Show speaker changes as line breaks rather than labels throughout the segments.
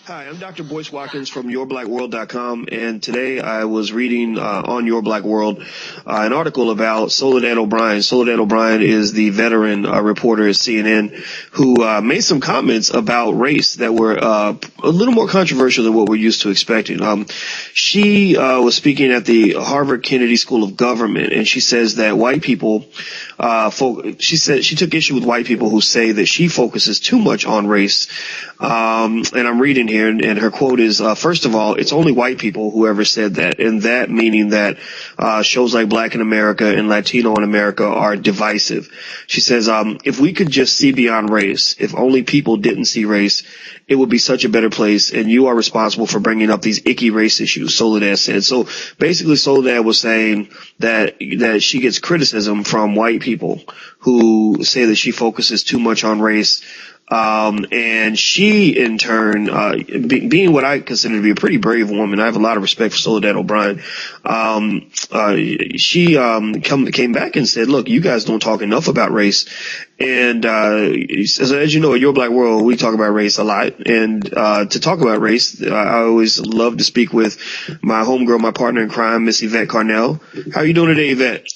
Hi, I'm Dr. Boyce Watkins from YourBlackWorld.com, and today I was reading on Your Black World an article about Soledad Obrien. Soledad Obrien is the veteran reporter at CNN who made some comments about race that were a little more controversial than what we're used to expecting. She was speaking at the Harvard Kennedy School of Government, and she says that white people she said she took issue with white people who say that she focuses too much on race. And I'm reading here, and her quote is, first of all, it's only white people who ever said that, and that meaning that shows like Black in America and Latino in America are divisive. She says, if we could just see beyond race, if only people didn't see race, it would be such a better place, and you are responsible for bringing up these icky race issues, Soledad said. So basically Soledad was saying that she gets criticism from white people who say that she focuses too much on race. And she, in turn, being what I consider to be a pretty brave woman, I have a lot of respect for Soledad Obrien. She came back and said, look, you guys don't talk enough about race. And as you know, in Your Black World, we talk about race a lot. And to talk about race, I always love to speak with my homegirl, my partner in crime, Miss Yvette Carnell. How are you doing today, Yvette?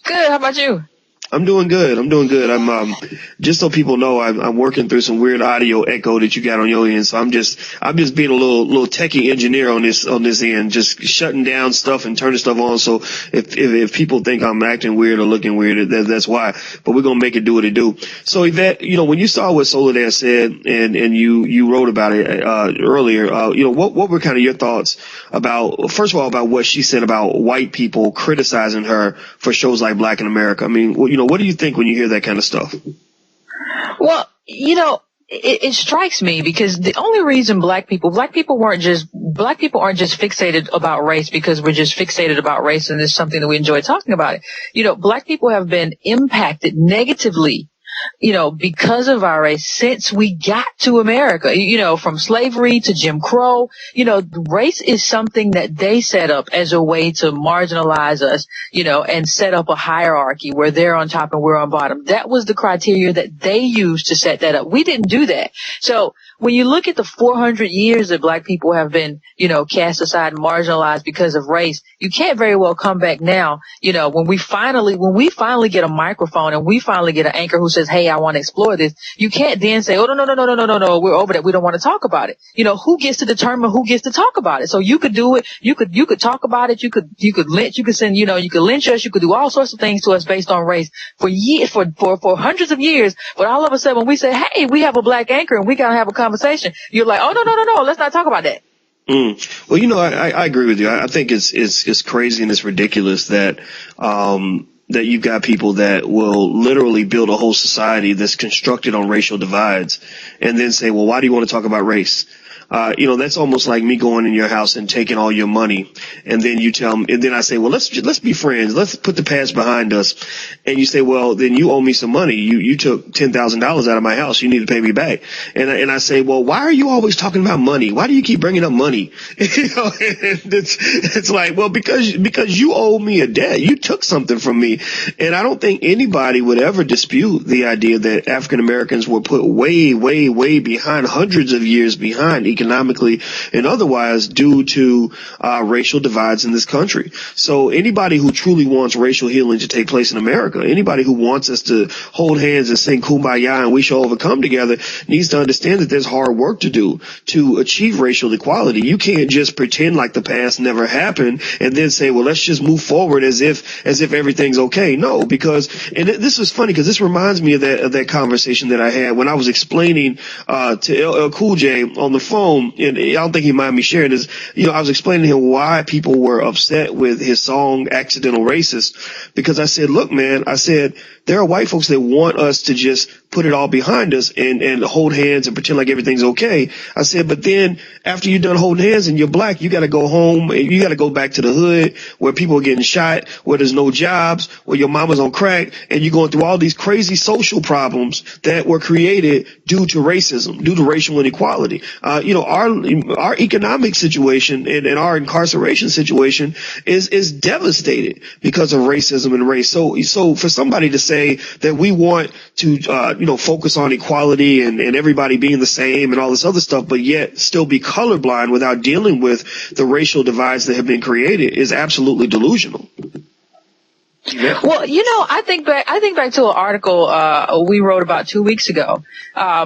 Good. How about you?
I'm doing good. I'm just so people know, I'm working through some weird audio echo that you got on your end. So I'm just being a little techie engineer on this end, just shutting down stuff and turning stuff on. So if people think I'm acting weird or looking weird, that's why. But we're going to make it do what it do. So Yvette, when you saw what Soledad said and you wrote about it, earlier, what were kind of your thoughts about, first of all, about what she said about white people criticizing her for shows like Black in America? I mean, what do you think when you hear that kind of stuff?
Well, it strikes me because the only reason black people aren't just fixated about race because we're just fixated about race and it's something that we enjoy talking about it. Black people have been impacted negatively, because of our race since we got to America, from slavery to Jim Crow. Race is something that they set up as a way to marginalize us, and set up a hierarchy where they're on top and we're on bottom. That was the criteria that they used to set that up. We didn't do that. So when you look at the 400 years that black people have been, cast aside and marginalized because of race, you can't very well come back now, when we finally get a microphone and we finally get an anchor who says, hey, I want to explore this. You can't then say, oh, no, we're over that. We don't want to talk about it. Who gets to determine who gets to talk about it? So you could do it. You could talk about it. You could lynch, you could send, you could lynch us. You could do all sorts of things to us based on race for years, for hundreds of years. But all of a sudden when we say, hey, we have a black anchor and we got to have a conversation, you're like, oh, no, let's not talk about that.
Well, I agree with you. I think it's crazy and it's ridiculous that you've got people that will literally build a whole society that's constructed on racial divides and then say, well, why do you want to talk about race? That's almost like me going in your house and taking all your money. And then you tell me, and then I say, well, let's be friends. Let's put the past behind us. And you say, well, then you owe me some money. You took $10,000 out of my house. You need to pay me back. And I say, well, why are you always talking about money? Why do you keep bringing up money? It's like, well, because you owe me a debt. You took something from me. And I don't think anybody would ever dispute the idea that African Americans were put way, way, way behind, hundreds of years behind economically and otherwise due to racial divides in this country. So anybody who truly wants racial healing to take place in America, anybody who wants us to hold hands and sing Kumbaya and we shall overcome together needs to understand that there's hard work to do to achieve racial equality. You can't just pretend like the past never happened and then say, well, let's just move forward as if everything's okay. No, because, and this is funny because this reminds me of that conversation that I had when I was explaining to LL Cool J on the phone. And I don't think he minded me sharing this. I was explaining to him why people were upset with his song Accidental Racist, because I said, look, man, there are white folks that want us to just put it all behind us and hold hands and pretend like everything's okay. I said, but then after you're done holding hands and you're black, you got to go home and you got to go back to the hood where people are getting shot, where there's no jobs, where your mama's on crack, and you're going through all these crazy social problems that were created due to racism, due to racial inequality. Our economic situation and our incarceration situation is devastated because of racism and race. So for somebody to say that we want to, focus on equality and everybody being the same and all this other stuff, but yet still be colorblind without dealing with the racial divides that have been created is absolutely delusional. Yeah.
Well, I think back to an article we wrote about 2 weeks ago,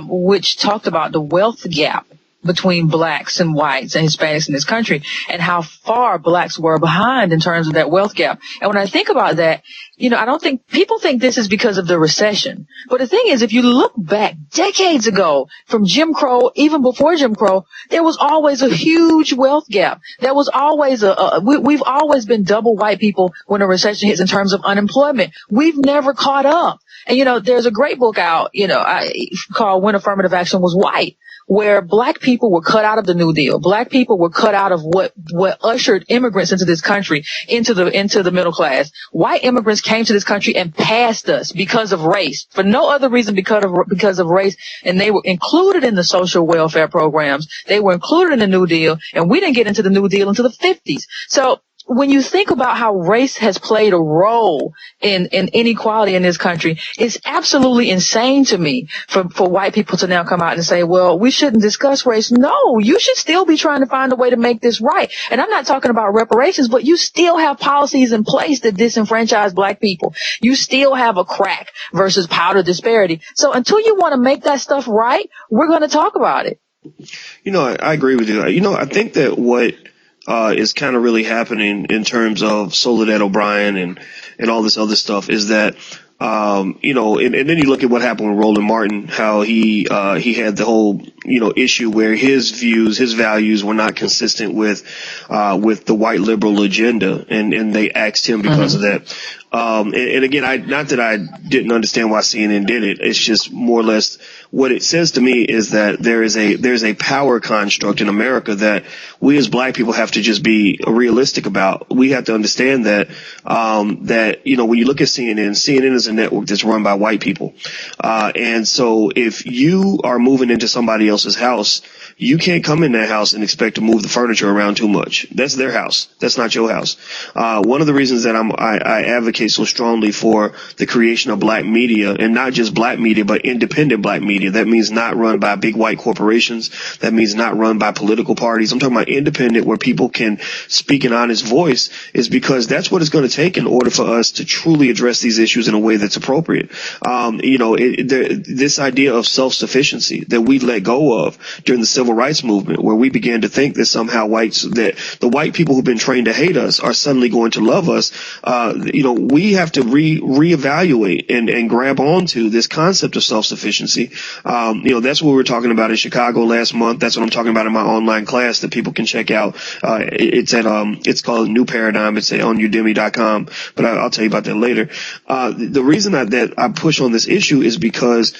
which talked about the wealth gap between blacks and whites and Hispanics in this country and how far blacks were behind in terms of that wealth gap. And when I think about that, I don't think people think this is because of the recession. But the thing is, if you look back decades ago from Jim Crow, even before Jim Crow, there was always a huge wealth gap. There was always we've always been double white people when a recession hits in terms of unemployment. We've never caught up. And, there's a great book out, called When Affirmative Action Was White, where black people were cut out of the New Deal. Black people were cut out of what ushered immigrants into this country, into the middle class. White immigrants came to this country and passed us because of race, for no other reason because of race. And they were included in the social welfare programs. They were included in the New Deal, and we didn't get into the New Deal until the 50s. So when you think about how race has played a role in inequality in this country, it's absolutely insane to me for white people to now come out and say, well, we shouldn't discuss race. No, you should still be trying to find a way to make this right. And I'm not talking about reparations, but you still have policies in place that disenfranchise black people. You still have a crack versus powder disparity. So until you want to make that stuff right, we're going to talk about it.
I agree with you. I think that what is kind of really happening in terms of Soledad Obrien and all this other stuff is that, and then you look at what happened with Roland Martin, how he had the whole, issue where his views, his values were not consistent with the white liberal agenda. And they axed him because of that. And again, not that I didn't understand why CNN did it. It's just more or less what it says to me is that there's a power construct in America that we as black people have to just be realistic about. We have to understand that, when you look at CNN is a network that's run by white people. And so if you are moving into somebody else's house, you can't come in that house and expect to move the furniture around too much. That's their house. That's not your house. One of the reasons that I advocate so strongly for the creation of black media, and not just black media, but independent black media. That means not run by big white corporations. That means not run by political parties. I'm talking about independent, where people can speak an honest voice, is because that's what it's going to take in order for us to truly address these issues in a way that's appropriate. This idea of self-sufficiency that we let go of during the civil rights movement, where we began to think that somehow that the white people who've been trained to hate us are suddenly going to love us. We have to reevaluate and grab onto this concept of self-sufficiency. That's what we were talking about in Chicago last month. That's what I'm talking about in my online class that people can check out. It's called New Paradigm. It's on udemy.com, but I'll tell you about that later. The reason that I push on this issue is because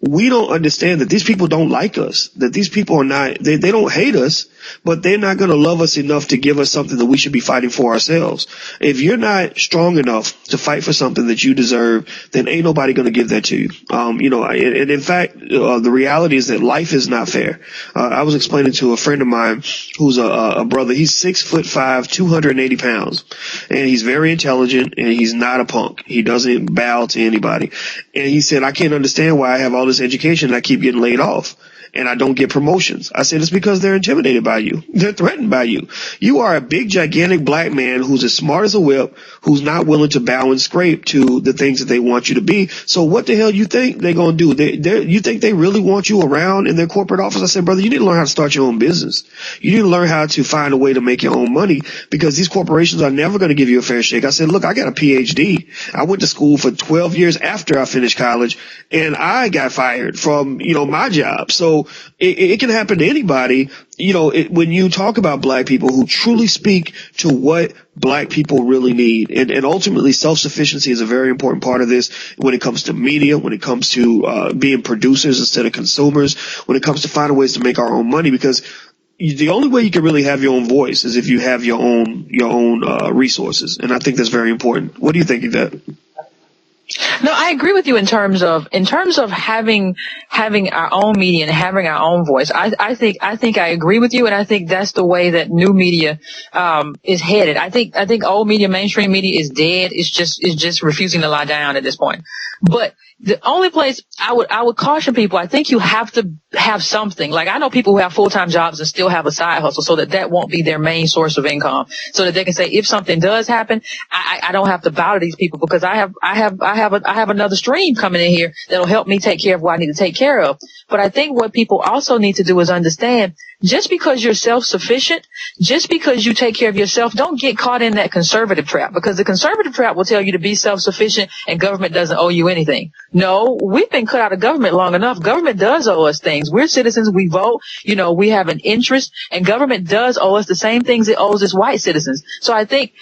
we don't understand that these people don't like us, that these people are not, they don't hate us, but they're not going to love us enough to give us something that we should be fighting for ourselves. If you're not strong enough to fight for something that you deserve, then ain't nobody going to give that to you. And in fact, the reality is that life is not fair. I was explaining to a friend of mine who's a brother. He's 6'5", 280 pounds, and he's very intelligent, and he's not a punk. He doesn't bow to anybody. And he said, I can't understand why I have all this education and I keep getting laid off and I don't get promotions. I said, it's because they're intimidated by you. They're threatened by you. You are a big, gigantic black man who's as smart as a whip, who's not willing to bow and scrape to the things that they want you to be. So what the hell you think they're going to do? You think they really want you around in their corporate office? I said, brother, you need to learn how to start your own business. You need to learn how to find a way to make your own money, because these corporations are never going to give you a fair shake. I said, look, I got a PhD. I went to school for 12 years after I finished college, and I got fired from, my job. So it can happen to anybody. When you talk about black people who truly speak to what black people really need, and ultimately self-sufficiency is a very important part of this when it comes to media, when it comes to being producers instead of consumers, when it comes to finding ways to make our own money, because the only way you can really have your own voice is if you have your own resources. And I think that's very important. What do you think, Yvette?
No, I agree with you in terms of having our own media and having our own voice. I think I agree with you, and I think that's the way that new media is headed. I think old media, mainstream media is dead. It's just refusing to lie down at this point. But The only place I would caution people, I think you have to have something. Like, I know people who have full-time jobs and still have a side hustle so that won't be their main source of income, so that they can say, if something does happen, I don't have to bow to these people because I have another stream coming in here that'll help me take care of what I need to take care of. But I think what people also need to do is understand, just because you're self-sufficient, just because you take care of yourself, don't get caught in that conservative trap, because the conservative trap will tell you to be self-sufficient and government doesn't owe you anything. No, we've been cut out of government long enough. Government does owe us things. We're citizens. We vote. We have an interest, and government does owe us the same things it owes us white citizens. So I think,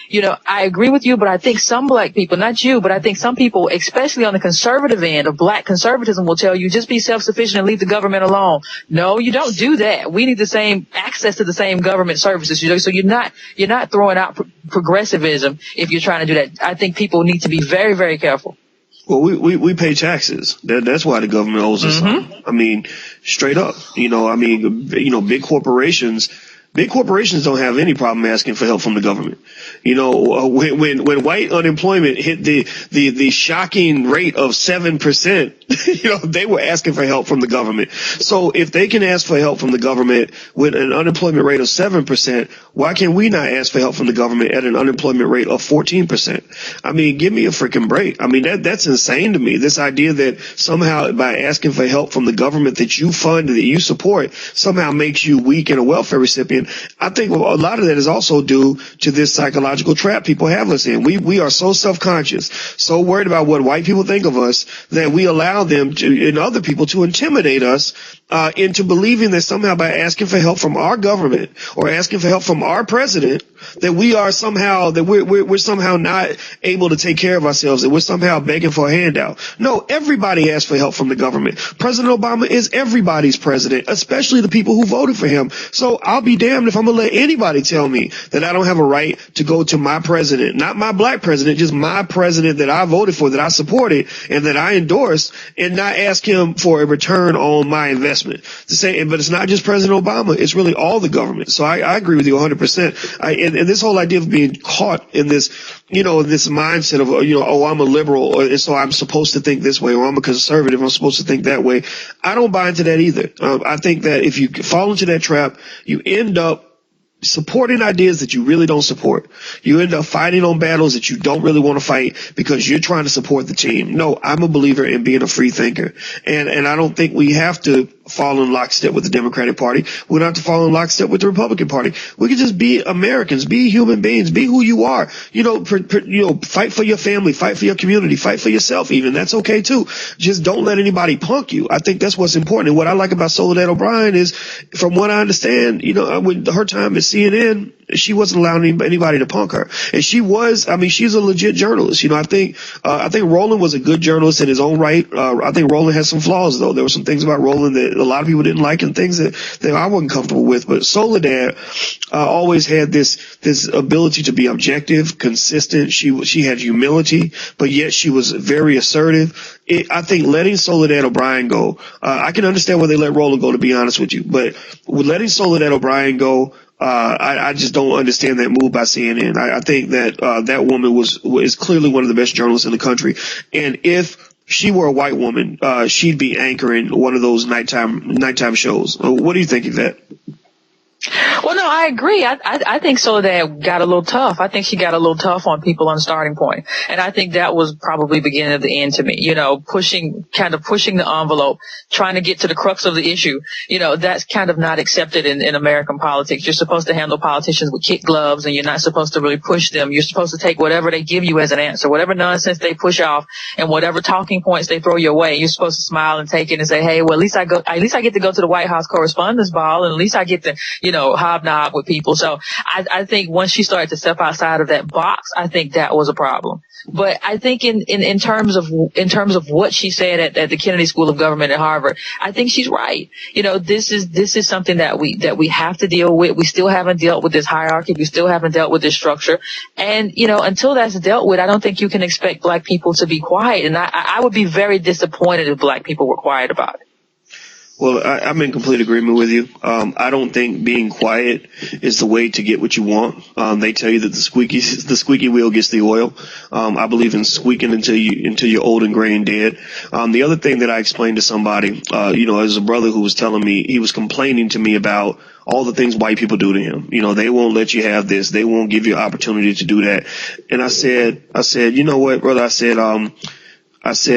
I agree with you, but I think some black people, not you, but I think some people, especially on the conservative end of black conservatism, will tell you just be self-sufficient and leave the government alone. No, you don't do that. We need the same access to the same government services. So you're not throwing out progressivism if you're trying to do that. I think people need to be very, very careful.
Well, we pay taxes. That's why the government owes us something. I mean, straight up. Big corporations don't have any problem asking for help from the government. When white unemployment hit the shocking rate of 7%, they were asking for help from the government. So if they can ask for help from the government with an unemployment rate of 7%, why can we not ask for help from the government at an unemployment rate of 14%? I mean, give me a freaking break. I mean, that's insane to me. This idea that somehow by asking for help from the government that you fund, that you support, somehow makes you weak and a welfare recipient. I think a lot of that is also due to this psychological trap people have us in. We are so self-conscious, so worried about what white people think of us, that we allow them to, and other people, to intimidate us into believing that somehow by asking for help from our government or asking for help from our president, that we're somehow not able to take care of ourselves, that we're somehow begging for a handout. No, everybody asks for help from the government. President Obama is everybody's president, especially the people who voted for him. So I'll be damned if I'm gonna let anybody tell me that I don't have a right to go to my president, not my black president, just my president that I voted for, that I supported, and that I endorsed, and not ask him for a return on my investment. But it's not just President Obama, it's really all the government. So I agree with you 100%. And this whole idea of being caught in this, this mindset of, I'm a liberal, and so I'm supposed to think this way, or I'm a conservative, I'm supposed to think that way. I don't buy into that either. I think that if you fall into that trap, you end up supporting ideas that you really don't support. You end up fighting on battles that you don't really want to fight because you're trying to support the team. No, I'm a believer in being a free thinker. And I don't think we have to fall in lockstep with the Democratic Party. We don't have to fall in lockstep with the Republican Party. We can just be Americans, be human beings, be who you are. Fight for your family, fight for your community, fight for yourself even. That's okay too. Just don't let anybody punk you. I think that's what's important. And what I like about Soledad Obrien is, from what I understand, with her time at CNN, she wasn't allowing anybody to punk her. And she's a legit journalist. I think Roland was a good journalist in his own right. I think Roland has some flaws though. There were some things about Roland that a lot of people didn't like, and things that I wasn't comfortable with. But Soledad always had this ability to be objective, consistent. She had humility, but yet she was very assertive. I think letting Soledad Obrien go, I can understand why they let Roland go, to be honest with you, but with letting Soledad Obrien go, I just don't understand that move by CNN. I think that that woman is clearly one of the best journalists in the country, and if she were a white woman, she'd be anchoring one of those nighttime shows. What do you think of that?
Well, no, I agree. I think Soledad got a little tough. I think she got a little tough on people on Starting Point. And I think that was probably beginning of the end to me, pushing the envelope, trying to get to the crux of the issue. That's kind of not accepted in American politics. You're supposed to handle politicians with kid gloves, and you're not supposed to really push them. You're supposed to take whatever they give you as an answer, whatever nonsense they push off, and whatever talking points they throw your way. You're supposed to smile and take it and say, hey, well, at least I get to go to the White House Correspondents' Ball, and at least I get to, hobnob with people. So I think once she started to step outside of that box, I think that was a problem. But I think in terms of what she said at the Kennedy School of Government at Harvard, I think she's right. This is something that we have to deal with. We still haven't dealt with this hierarchy. We still haven't dealt with this structure. And, until that's dealt with, I don't think you can expect black people to be quiet. And I would be very disappointed if black people were quiet about it.
Well, I'm in complete agreement with you. I don't think being quiet is the way to get what you want. They tell you that the squeaky wheel gets the oil. I believe in squeaking until you're old and gray and dead. The other thing that I explained to somebody, as a brother who was telling me, he was complaining to me about all the things white people do to him. They won't let you have this. They won't give you an opportunity to do that. And I said, you know what, brother? I said,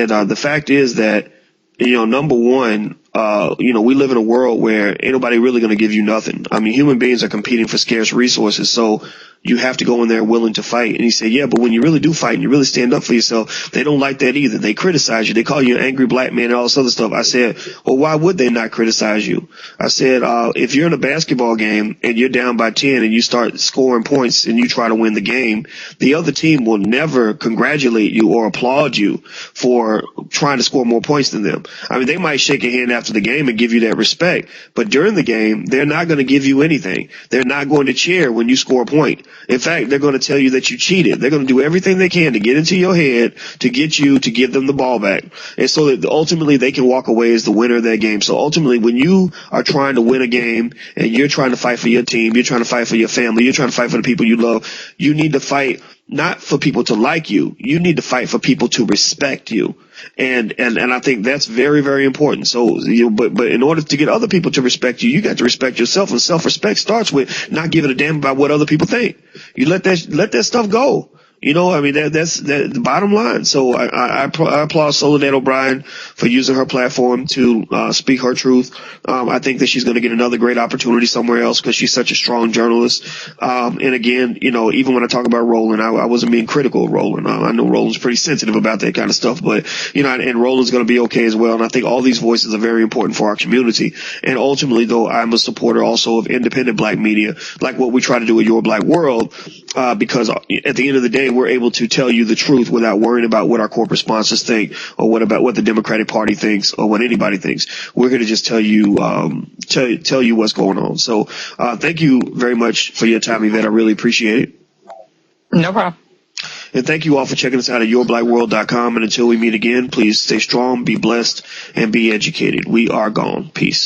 the fact is that, number one, we live in a world where ain't nobody really going to give you nothing. I mean, human beings are competing for scarce resources. So you have to go in there willing to fight. And he said, yeah, but when you really do fight and you really stand up for yourself, they don't like that either. They criticize you. They call you an angry black man and all this other stuff. I said, well, why would they not criticize you? I said, if you're in a basketball game and you're down by 10 and you start scoring points and you try to win the game, the other team will never congratulate you or applaud you for trying to score more points than them. I mean, they might shake your hand after the game and give you that respect, but during the game, they're not going to give you anything. They're not going to cheer when you score a point. In fact, they're going to tell you that you cheated. They're going to do everything they can to get into your head, to get you to give them the ball back. And so that ultimately they can walk away as the winner of that game. So ultimately, when you are trying to win a game and you're trying to fight for your team, you're trying to fight for your family, you're trying to fight for the people you love, you need to fight not for people to like you. You need to fight for people to respect you. And I think that's very, very important. So, but in order to get other people to respect you, you got to respect yourself. And self-respect starts with not giving a damn about what other people think. You let that stuff go. I mean, that's the bottom line. So I applaud Soledad Obrien for using her platform to speak her truth. I think that she's going to get another great opportunity somewhere else because she's such a strong journalist. And again, even when I talk about Roland, I wasn't being critical of Roland. I know Roland's pretty sensitive about that kind of stuff, but, and Roland's going to be okay as well. And I think all these voices are very important for our community. And ultimately, though, I'm a supporter also of independent black media, like what we try to do at Your Black World, because at the end of the day, we're able to tell you the truth without worrying about what our corporate sponsors think or what the Democratic Party thinks or what anybody thinks. We're going to just tell you what's going on. So, thank you very much for your time, Yvette. I really appreciate it.
No problem.
And thank you all for checking us out at yourblackworld.com. And until we meet again, please stay strong, be blessed, and be educated. We are gone. Peace.